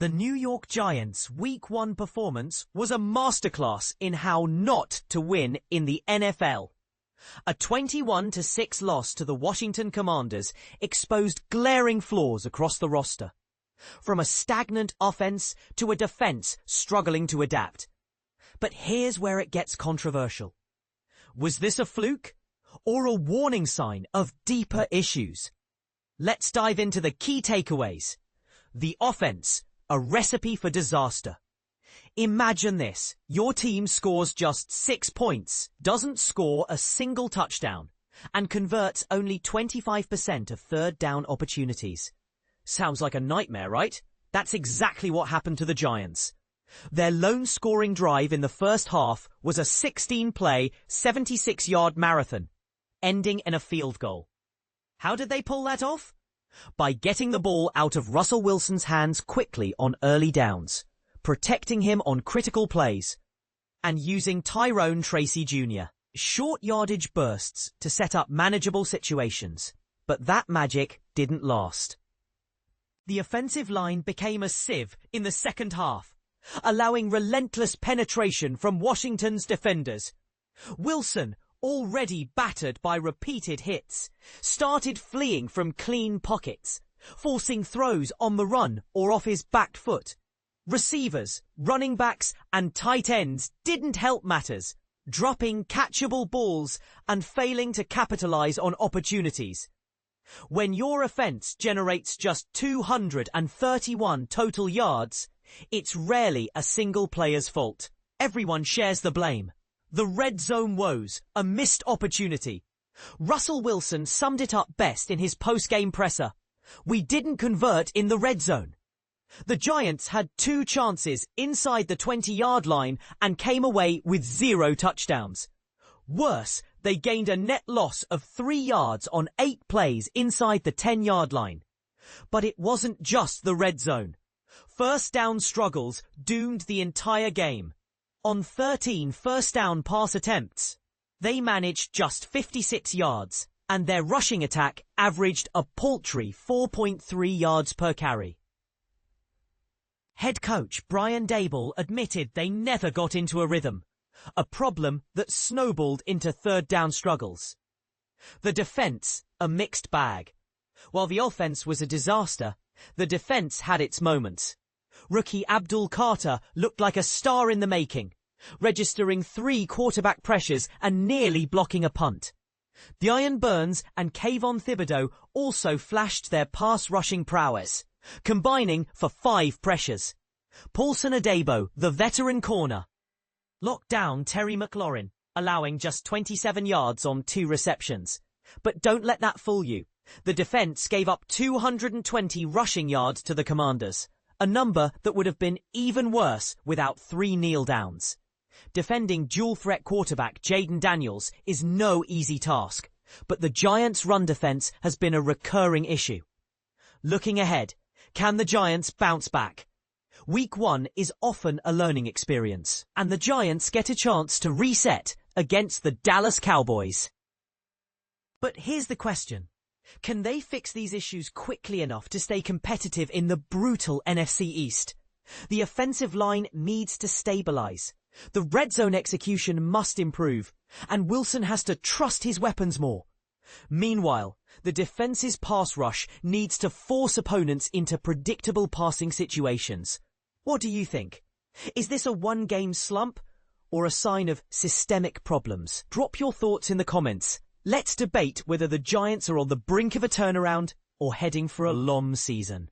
The New York Giants' Week 1 performance was a masterclass in how not to win in the NFL. A 21-6 loss to the Washington Commanders exposed glaring flaws across the roster, from a stagnant offense to a defense struggling to adapt. But here's where it gets controversial. Was this a fluke or a warning sign of deeper issues? Let's dive into the key takeaways. The offense, a recipe for disaster. Imagine this. Your team scores just 6 points, doesn't score a single touchdown, and converts only 25% of third down opportunities. Sounds like a nightmare, right? That's exactly what happened to the Giants. Their lone scoring drive in the first half was a 16-play, 76-yard marathon, ending in a field goal. How did they pull that off? By getting the ball out of Russell Wilson's hands quickly on early downs, protecting him on critical plays, and using Tyrone Tracy Jr. short yardage bursts to set up manageable situations. But that magic didn't last. The offensive line became a sieve in the second half, allowing relentless penetration from Washington's defenders. Wilson, already battered by repeated hits, started fleeing from clean pockets, forcing throws on the run or off his back foot. Receivers, running backs, and tight ends didn't help matters, dropping catchable balls and failing to capitalize on opportunities. When your offense generates just 231 total yards, it's rarely a single player's fault. Everyone shares the blame. The red zone woes, a missed opportunity. Russell Wilson summed it up best in his post-game presser. We didn't convert in the red zone. The Giants had 2 chances inside the 20-yard line and came away with 0 touchdowns. Worse, they gained a net loss of 3 yards on 8 plays inside the 10-yard line. But it wasn't just the red zone. First down struggles doomed the entire game. On 13 first down pass attempts, they managed just 56 yards, and their rushing attack averaged a paltry 4.3 yards per carry. Head coach Brian Daboll admitted they never got into a rhythm, a problem that snowballed into third down struggles. The defense, a mixed bag. While the offense was a disaster, the defense had its moments. Rookie Abdul Carter looked like a star in the making, registering 3 quarterback pressures and nearly blocking a punt. Dion Burns and Kayvon Thibodeau also flashed their pass-rushing prowess, combining for 5 pressures. Paulson Adebo, the veteran corner, locked down Terry McLaurin, allowing just 27 yards on 2 receptions. But don't let that fool you. The defense gave up 220 rushing yards to the Commanders, a number that would have been even worse without 3 kneel-downs. Defending dual-threat quarterback Jayden Daniels is no easy task, but the Giants' run defense has been a recurring issue. Looking ahead, can the Giants bounce back? Week 1 is often a learning experience, and the Giants get a chance to reset against the Dallas Cowboys. But here's the question. Can they fix these issues quickly enough to stay competitive in the brutal NFC East? The offensive line needs to stabilize. The red zone execution must improve, and Wilson has to trust his weapons more. Meanwhile, the defense's pass rush needs to force opponents into predictable passing situations. What do you think? Is this a one-game slump or a sign of systemic problems? Drop your thoughts in the comments. Let's debate whether the Giants are on the brink of a turnaround or heading for a long season.